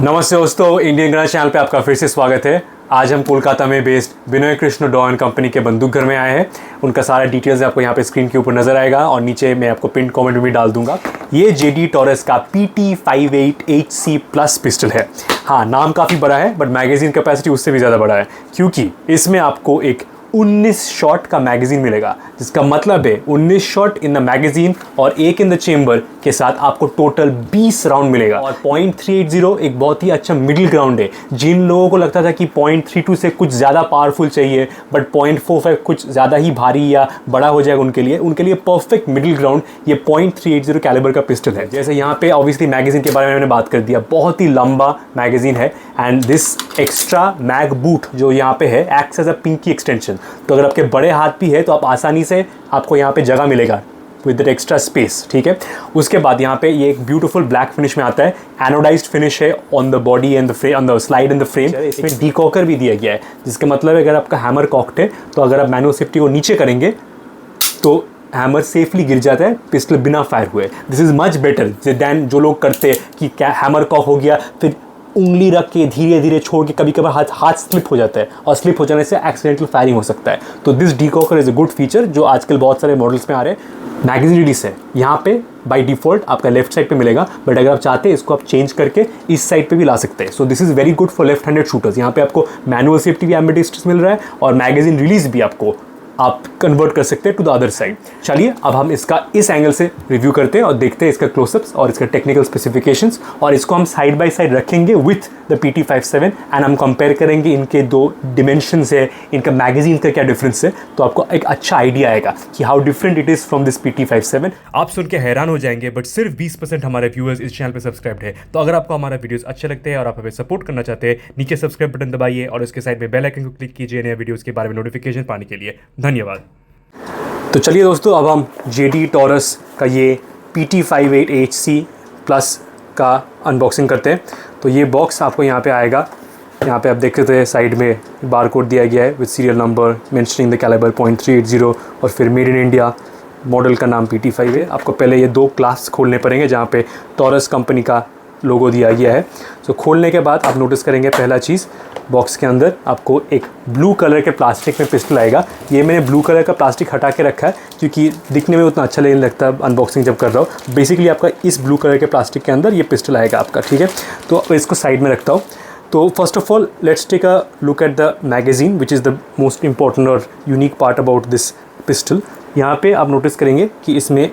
नमस्ते दोस्तों, Indian gun channel पे आपका फिर से स्वागत है। आज हम कोलकाता में बेस्ड विनय कृष्ण डॉ एंड कंपनी के बंदूक घर में आए हैं। उनका सारा डिटेल्स आपको यहाँ पे स्क्रीन के ऊपर नजर आएगा और नीचे मैं आपको पिन कमेंट में भी डाल दूंगा। ये JD टॉरस का PT58HC प्लस पिस्टल है। हाँ, नाम काफ़ी बड़ा है बट मैगजीन कैपेसिटी उससे भी ज़्यादा बड़ा है, क्योंकि इसमें आपको एक 19 शॉट का मैगजीन मिलेगा, जिसका मतलब है 19 शॉट इन द मैगजीन और एक इन द चेंबर के साथ आपको टोटल 20 राउंड मिलेगा। और .380 एक बहुत ही अच्छा मिडिल ग्राउंड है। जिन लोगों को लगता था कि .32 से कुछ ज़्यादा पावरफुल चाहिए बट .45 कुछ ज़्यादा ही भारी या बड़ा हो जाएगा, उनके लिए परफेक्ट मिडिल ग्राउंड ये .380 कैलिबर का पिस्टल है। जैसे यहाँ पे ऑब्वियसली मैगजीन के बारे में मैंने बात कर दिया, बहुत ही लंबा मैगजीन है and this extra mag boot जो यहाँ पे है acts as a pinky extension. तो अगर आपके बड़े हाथ भी है तो आप आसानी से आपको यहाँ पे जगह मिलेगा विद दैट एक्स्ट्रा स्पेस, ठीक है। उसके बाद यहाँ पे ये एक ब्यूटीफुल ब्लैक फिनिश में आता है, एनोडाइज्ड फिनिश है on the body and the frame, on the slide and the frame. इसमें डीकॉकर भी दिया गया है, जिसका मतलब है अगर आपका हैमर कॉक्ड है तो अगर आप मैनुअल सेफ्टी को नीचे करेंगे तो हैमर सेफली गिर जाता है पिस्टल बिना फायर हुए। This is much better than जो लोग करते हैं कि क्या हैमर कॉक हो गया फिर उंगली रख के धीरे धीरे छोड़ के कभी कभार हाथ स्लिप हो जाता है और स्लिप हो जाने से एक्सीडेंटल फायरिंग हो सकता है। तो this decocker is a good feature जो आजकल बहुत सारे मॉडल्स में आ रहे हैं। मैगजीन रिलीज है यहाँ पे बाय डिफ़ॉल्ट आपका लेफ्ट साइड पे मिलेगा, बट अगर आप चाहते हैं इसको आप चेंज करके इस साइड पे भी ला सकते हैं। So this is very good for left handed shooters. यहाँ पे आपको मैनुअल सेफ्टी भी एम्बेडिस्टस मिल रहा है और मैगजीन रिलीज भी आपको आप कन्वर्ट कर सकते हैं टू द अदर साइड। चलिए अब हम इसका इस एंगल से रिव्यू करते हैं और देखते हैं इसका क्लोजअप्स और इसका टेक्निकल स्पेसिफिकेशंस, और इसको हम साइड बाय साइड रखेंगे विथ द PT57 एंड हम कंपेयर करेंगे इनके दो डिमेंशंस है, इनका मैगजीन का क्या डिफरेंस है, तो आपको एक अच्छा आइडिया आएगा कि how different it is from this PT57। आप सुन के हैरान हो जाएंगे बट सिर्फ 20% हमारे व्यूअर्स इस चैनल पर सब्सक्राइब है। तो अगर आपको हमारा वीडियोस अच्छे लगते हैं और आप हमें सपोर्ट करना चाहते हैं, नीचे सब्सक्राइब बटन दबाइए और उसके साइड में बेल आइकन को क्लिक कीजिए नए वीडियोज़ के बारे में नोटिफिकेशन पाने के लिए। धन्यवाद। तो चलिए दोस्तों, अब हम JD टॉरस का ये PT58HC प्लस का अनबॉक्सिंग करते हैं। तो ये बॉक्स आपको यहाँ पे आएगा, यहाँ पे आप देख सकते हैं साइड में बार कोड दिया गया है with serial number mentioning the calibre .380 और फिर मेड इन इंडिया, मॉडल का नाम PT5 है। आपको पहले ये दो क्लास खोलने पड़ेंगे जहाँ पे टॉरस कंपनी का लोगो दिया गया है। तो खोलने के बाद आप नोटिस करेंगे पहला चीज़, बॉक्स के अंदर आपको एक ब्लू कलर के प्लास्टिक में पिस्टल आएगा। ये मैंने ब्लू कलर का प्लास्टिक हटा के रखा है क्योंकि दिखने में उतना अच्छा नहीं लगता अनबॉक्सिंग जब कर रहा हूँ। बेसिकली आपका इस ब्लू कलर के प्लास्टिक के अंदर ये पिस्टल आएगा आपका, ठीक है। तो इसको साइड में रखता हूँ। तो first of all let's take a look at the magazine which is the most important और unique part about this pistol. यहाँ पे आप नोटिस करेंगे कि इसमें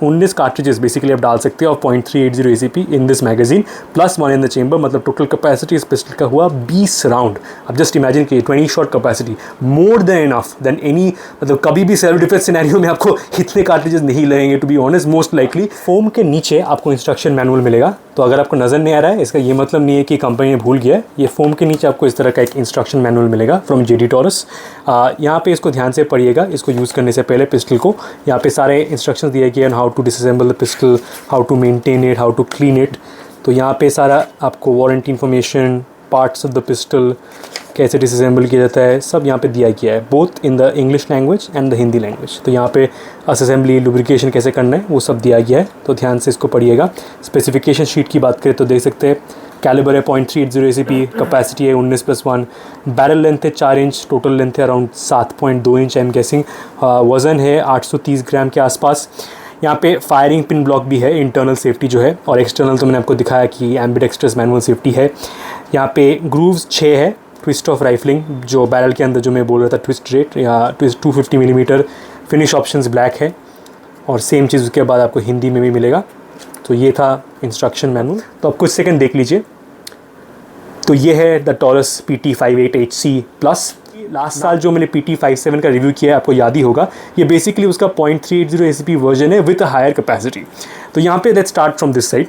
19 कार्ट्रिजेस बेसिकली आप डाल सकते हैं और .380 ACP in this magazine plus 1 in the chamber, मतलब टोटल कैपेसिटी इस पिस्टल का हुआ 20 राउंड। अब जस्ट इमेजिन कि 20 shot capacity more than enough than any, मतलब कभी भी सेल्फ डिफेंस सिनेरियो में आपको इतने कार्ट्रिजेस नहीं लगेंगे to be honest most likely. Foam के नीचे आपको इंस्ट्रक्शन मैनुअल मिलेगा। तो अगर आपको नज़र नहीं आ रहा है इसका ये मतलब नहीं है कि कंपनी ने भूल गया है। ये फोम के नीचे आपको इस तरह का एक इंस्ट्रक्शन मैनुअल मिलेगा फ्रॉम JD टॉरस। यहाँ पे इसको ध्यान से पढ़िएगा इसको यूज़ करने से पहले पिस्टल को। यहाँ पे सारे इंस्ट्रक्शंस दिए गए हैं, how to disassemble the pistol, how to maintain it, how to clean it. तो यहाँ पे सारा आपको warranty information, parts of the pistol, कैसे डिसअसेंबल किया जाता है, सब यहाँ पे दिया गया है, both in the English language and the Hindi language. तो यहाँ पे असेंबली, लुब्रिकेशन कैसे करना है वो सब दिया गया है, तो ध्यान से इसको पढ़िएगा। स्पेसिफिकेशन शीट की बात करें तो देख सकते हैं कैलिबर है .380 ACP, कैपेसिटी है 19+1, बैरल लेंथ है 4 इंच, टोटल लेंथ है around 7.2 inch I am guessing, वज़न है 830 ग्राम के आसपास। यहाँ पे फायरिंग पिन ब्लॉक भी है, इंटरनल सेफ्टी जो है, और एक्सटर्नल तो मैंने आपको दिखाया कि एम्बिडेक्स्ट्रस मैनुअल सेफ्टी है। यहाँ पे ग्रूव्स 6 है, ट्विस्ट ऑफ राइफलिंग जो बैरल के अंदर जो मैं बोल रहा था ट्विस्ट रेट या twist 250 millimetre, finish options black है और सेम चीज़ उसके बाद आपको हिंदी में भी मिलेगा। तो ये था इंस्ट्रक्शन मैनुअल, तो आप कुछ सेकंड देख लीजिए। तो ये है the taurus PT58HC plus. Last साल जो मैंने PT57 का रिव्यू किया है आपको याद ही होगा, ये बेसिकली उसका .380 ACP वर्जन है विद अ हायर कैपेसिटी। तो यहाँ पे let's start from this side.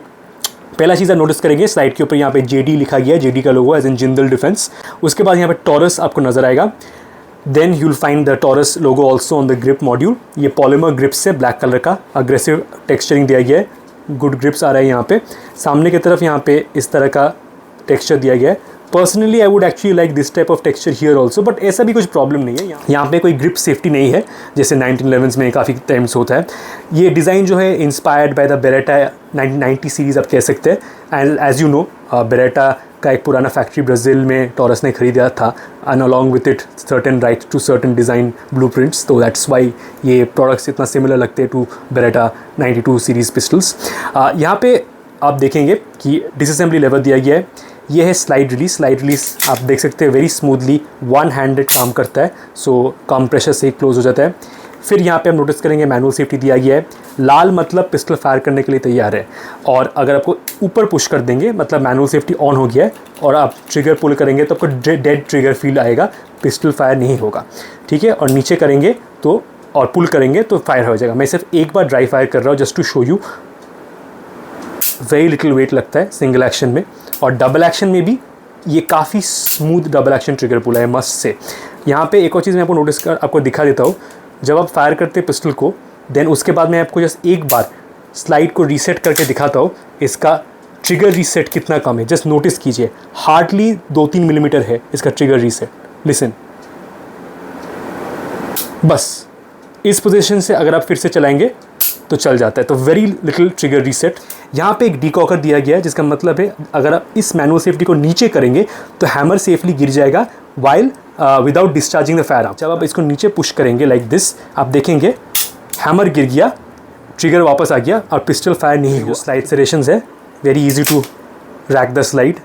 पहला चीज़ आप नोटिस करेंगे साइड के ऊपर यहाँ पे JD लिखा गया है, JD का logo as in Jindal defence. उसके बाद यहाँ पे टॉरस आपको नजर आएगा। Then you will find the Taurus logo also on the grip module. ये पॉलीमर ग्रिप्स है, ब्लैक कलर का, अग्रेसिव टेक्सचरिंग दिया गया है, गुड ग्रिप्स आ रहा है यहाँ पे। सामने की तरफ यहाँ पे इस तरह का टेक्सचर दिया गया है, personally I would actually like this type of texture here also, but ऐसा भी कुछ प्रॉब्लम नहीं है। यहाँ पे कोई ग्रिप सेफ्टी नहीं है जैसे 1911s में काफ़ी टाइम्स होता है। ये डिज़ाइन जो है inspired by the Beretta 1990 series आप कह सकते हैं। And as you know Beretta का एक पुराना फैक्ट्री ब्राज़ील में टॉरस ने खरीदा था, and along with it certain right to certain design blueprints, तो दैट्स वाई ये प्रोडक्ट्स इतना सिमिलर लगते हैं टू बेरेटा 92 सीरीज़ पिस्टल्स। यहाँ पे आप देखेंगे कि डिसअसेंबली लेवल दिया गया है। ये है स्लाइड रिलीज। स्लाइड रिलीज आप देख सकते हैं वेरी स्मूथली वन हैंडेड काम करता है, सो कम प्रेशर से क्लोज हो जाता है। फिर यहाँ पे हम नोटिस करेंगे मैनुअल सेफ्टी दिया गया है। लाल मतलब पिस्टल फायर करने के लिए तैयार है, और अगर आपको ऊपर पुश कर देंगे मतलब मैनुअल सेफ्टी ऑन हो गया है, और आप ट्रिगर पुल करेंगे तो आपको डेड ट्रिगर फील आएगा, पिस्टल फायर नहीं होगा, ठीक है। और नीचे करेंगे तो और पुल करेंगे तो फायर हो जाएगा। मैं सिर्फ एक बार ड्राई फायर कर रहा हूँ just to show you. Very little weight लगता है सिंगल एक्शन में, और डबल एक्शन में भी ये काफ़ी स्मूथ डबल एक्शन ट्रिगर पुल है मस्त से। यहाँ पे एक और चीज़ मैं आपको दिखा देता हूँ। जब आप फायर करते हैं पिस्टल को, देन उसके बाद मैं आपको जस्ट एक बार स्लाइड को रीसेट करके दिखाता हूँ। इसका ट्रिगर रीसेट कितना कम है, जस्ट नोटिस कीजिए। हार्डली 2-3 मिलीमीटर है इसका ट्रिगर रीसेट। लिसन, बस इस पोजीशन से अगर आप फिर से चलाएंगे तो चल जाता है। तो वेरी लिटिल ट्रिगर रीसेट। यहाँ पे एक डीकॉकर दिया गया है, जिसका मतलब है अगर आप इस मैनुअल सेफ्टी को नीचे करेंगे तो हैमर सेफली गिर जाएगा while without discharging the fire arm. जब आप इसको नीचे पुश करेंगे लाइक दिस, आप देखेंगे हैमर गिर गया, ट्रिगर वापस आ गया और पिस्टल फायर नहीं हुआ। स्लाइड सेरेशंस है, very easy to rack the slide,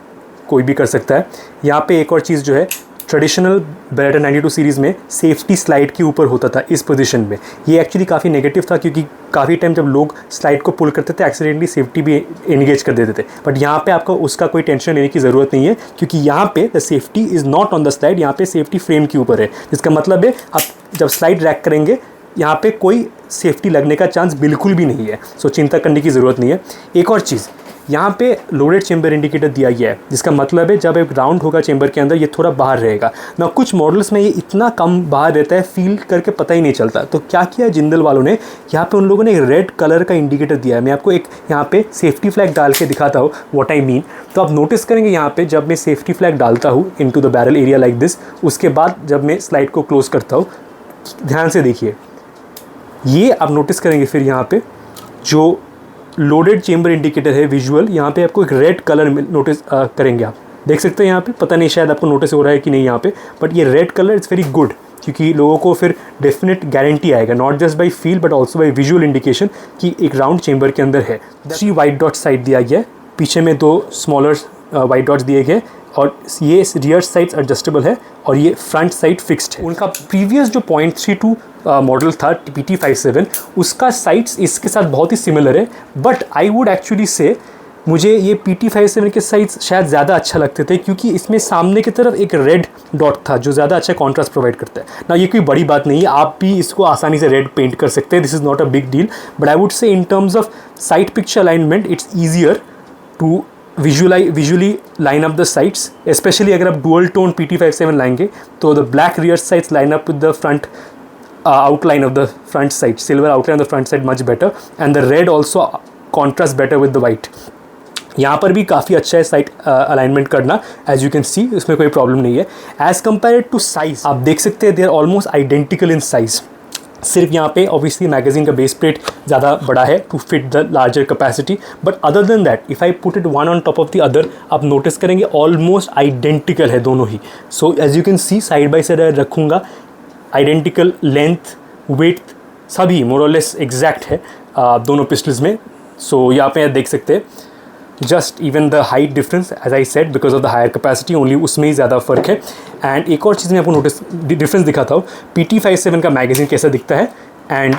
कोई भी कर सकता है। यहाँ पे एक और चीज़ जो है, ट्रेडिशनल बेरेटा 92 सीरीज़ में सेफ्टी स्लाइड के ऊपर होता था इस पोजीशन में। ये एक्चुअली काफ़ी नेगेटिव था, क्योंकि काफ़ी टाइम जब लोग स्लाइड को पुल करते थे एक्सीडेंटली सेफ्टी भी एंगेज कर देते थे। बट यहाँ पे आपको उसका कोई टेंशन लेने की ज़रूरत नहीं है, क्योंकि यहाँ पे the safety is not on the slide, यहाँ पे सेफ्टी फ्रेम के ऊपर है। जिसका मतलब है आप जब स्लाइड रैक करेंगे यहाँ पे कोई सेफ्टी लगने का चांस बिल्कुल भी नहीं है, सो चिंता करने की ज़रूरत नहीं है। एक और चीज़, यहाँ पे लोडेड चेंबर इंडिकेटर दिया गया है, जिसका मतलब है जब एक राउंड होगा चेंबर के अंदर ये थोड़ा बाहर रहेगा ना। कुछ मॉडल्स में ये इतना कम बाहर रहता है, फील करके पता ही नहीं चलता। तो क्या किया जिंदल वालों ने, यहाँ पे उन लोगों ने एक रेड कलर का इंडिकेटर दिया है। मैं आपको एक यहाँ पे सेफ्टी फ्लैग डाल के दिखाता हूँ व्हाट आई मीन। तो आप नोटिस करेंगे यहाँ पे जब मैं सेफ्टी फ्लैग डालता हूँ into the barrel area like this, उसके बाद जब मैं स्लाइड को क्लोज करता हूँ, ध्यान से देखिए, ये आप नोटिस करेंगे फिर यहाँ पे जो लोडेड चेंबर इंडिकेटर है विजुअल, यहाँ पे आपको एक रेड कलर में नोटिस करेंगे। आप देख सकते हैं यहाँ पे, पता नहीं शायद आपको नोटिस हो रहा है कि नहीं यहाँ पे, बट ये red colour it's very good, क्योंकि लोगों को फिर डेफिनेट गारंटी आएगा, not just by feel but also by visual indication कि एक राउंड चेंबर के अंदर है। 3 वाइट डॉट साइड दिया गया है, पीछे में 2 स्मॉलर वाइट डॉट्स दिए गए, और ये रियर साइड्स एडजस्टेबल है और ये फ्रंट साइड फिक्स्ड है। उनका प्रीवियस जो .32 मॉडल था PT57, उसका साइड्स इसके साथ बहुत ही सिमिलर है, बट आई वुड एक्चुअली से मुझे ये PT57 के साइड्स शायद ज़्यादा अच्छा लगते थे, क्योंकि इसमें सामने की तरफ एक रेड डॉट था जो ज़्यादा अच्छा कॉन्ट्रास्ट प्रोवाइड करता है ना। ये कोई बड़ी बात नहीं है, आप भी इसको आसानी से रेड पेंट कर सकते हैं, this is not a big deal, but I would say in terms of sight picture alignment it's easier to visually line up the sights, especially अगर आप डुअल टोन PT57 लाएंगे तो the black rear sights line up with the front outline of the front side, silver outline of the front side much better, and the red also contrasts better with the white. यहाँ पर भी काफ़ी अच्छा है side alignment करना, as you can सी इसमें कोई problem नहीं है। एज़ कम्पेयर टू साइज आप देख सकते हैं they are almost identical in size. सिर्फ यहाँ पे ऑब्वियसली मैगजीन का बेस प्लेट ज़्यादा बड़ा है to fit the larger capacity, but other than that if I put it one on top of the other, आप नोटिस करेंगे ऑलमोस्ट आइडेंटिकल है दोनों ही। So as you can see side by side रखूँगा, identical length width सभी more less exact है दोनों pistols में। सो यहाँ पे देख सकते हैं just even the height difference as I said because of the higher capacity only, उसमें ही ज़्यादा फ़र्क है। एंड एक और चीज़ मैं आपको नोटिस डिफरेंस दिखाता हूँ, PT57 का मैगजीन कैसा दिखता है एंड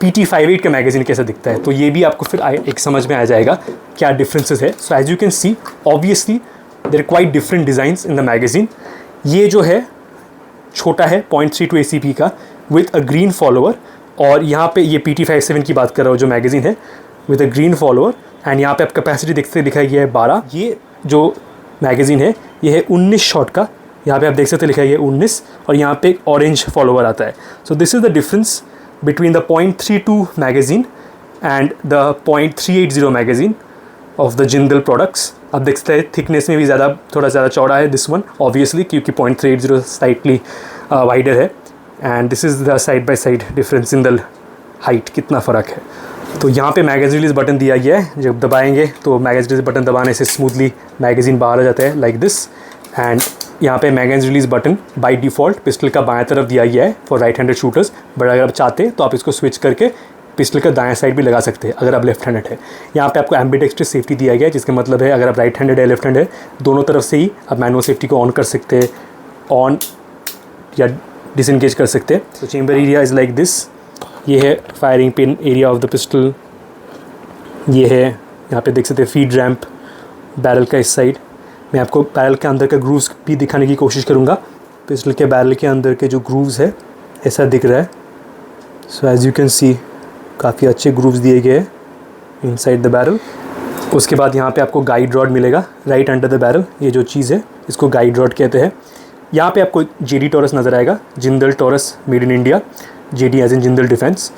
PT58 का मैगजीन कैसा दिखता है, तो ये भी आपको फिर एक समझ में आ जाएगा क्या डिफरेंसेस है। So as you can see obviously there quite different designs in the magazine. ये जो है छोटा है .32 ACP का विथ अ ग्रीन फॉलोअर, और यहाँ पे ये PT57 की बात कर रहा हूँ जो मैगजीन है with a green follower, and यहाँ पे आप कैपेसिटी देखते दिखाई गया है 12। ये जो मैगजीन है ये है 19 शॉट का, यहाँ पे आप देख सकते लिखा है 19, और यहाँ पे एक ऑरेंज फॉलोअर आता है। So this is the difference between the .32 magazine and the .380 magazine of the Jindal products. आप देख सकते हैं थिकनेस में भी थोड़ा ज़्यादा चौड़ा है दिस वन ऑब्वियसली, क्योंकि 0.380 स्लाइटली वाइडर है। And this is the side by side difference in the height, कितना फ़र्क है। तो यहाँ पे मैगज़ीन रिलीज़ बटन दिया गया है, जब दबाएंगे तो मैगज़ीन रिलीज़ बटन दबाने से स्मूथली मैगज़ीन बाहर आ जाता है लाइक दिस। एंड यहाँ पे magazine release button by default pistol का बाएं तरफ दिया गया है for right handed shooters, but अगर आप चाहते हैं तो आप इसको स्विच करके पिस्टल का दाएं साइड भी लगा सकते हैं अगर आप लेफ्ट हैंडेड है। यहाँ पे आपको एम्बिडेक्स्ट्रस सेफ्टी दिया गया है, जिसका मतलब है अगर आप राइट हैंडेड है लेफ्ट हैंड है दोनों तरफ से ही आप मैनुअल सेफ्टी को ऑन कर सकते हैं, ऑन या डिसएंगेज कर सकते हैं। तो chamber area is like this, ये है firing pin area of the pistol, ये है यहाँ पे देख सकते हैं फीड रैम्प बैरल का इस साइड। मैं आपको बैरल के अंदर का ग्रूव्स भी दिखाने की कोशिश करूँगा। पिस्टल के बैरल के अंदर के जो ग्रूव्स है ऐसा दिख रहा है। सो एज़ यू कैन सी काफ़ी अच्छे ग्रूव्स दिए गए हैं इनसाइड द बैरल। उसके बाद यहाँ पे आपको गाइड रॉड मिलेगा राइट अंडर द बैरल, ये जो चीज़ है इसको गाइड रॉड कहते हैं। यहाँ पे आपको JD टॉरस नज़र आएगा, Jindal Taurus made in India, JD as in Jindal defence.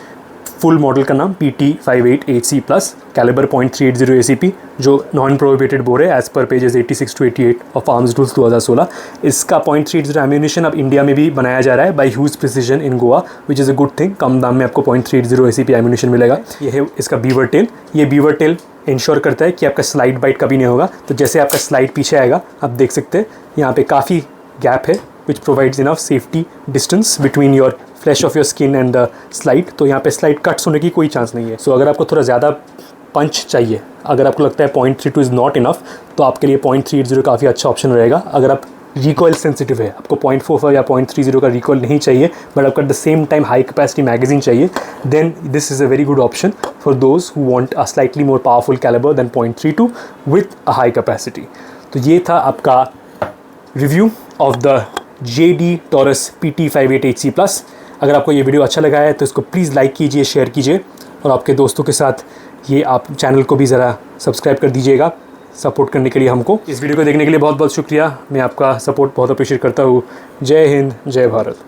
Full model का नाम PT58HC प्लस, कैलिबर .380 ACP, जो नॉन प्रोहिबिटेड बोर है as per pages 86 to 88 of arms rules 2016। इसका .380 एम्यूनिशन अब इंडिया में भी बनाया जा रहा है by huge precision in Goa, which is a good thing. कम दाम में आपको .380 ACP एम्यूनिशन मिलेगा। ये है इसका बीवर टेल, ये बीवर टेल इंश्योर करता है कि आपका स्लाइड बाइट कभी नहीं होगा। तो जैसे आपका स्लाइड पीछे आएगा आप देख सकते हैं यहाँ पे काफ़ी गैप है which provides enough safety distance between your flesh of your skin and the slide। तो यहाँ पे स्लाइड कट्स होने की कोई चांस नहीं है। सो अगर आपको थोड़ा ज़्यादा पंच चाहिए, अगर आपको लगता है 0.32 इज़ नॉट इनफ, तो आपके लिए 0.30 काफ़ी अच्छा ऑप्शन रहेगा। अगर आप रिकॉइल सेंसिटिव है, आपको 0.45 या 0.30 का रिकॉइल नहीं चाहिए, बट आपको at the same time high capacity magazine चाहिए, then this is a very good option for those who want a slightly more powerful caliber than 0.32 with a high capacity. तो ये था आपका review of the JD Taurus PT58HC plus. अगर आपको ये video अच्छा लगा है तो इसको प्लीज़ लाइक कीजिए, शेयर कीजिए और आपके दोस्तों के साथ ये आप चैनल को भी ज़रा सब्सक्राइब कर दीजिएगा सपोर्ट करने के लिए हमको। इस वीडियो को देखने के लिए बहुत बहुत शुक्रिया, मैं आपका सपोर्ट बहुत अप्रिशिएट करता हूँ। जय हिंद, जय भारत।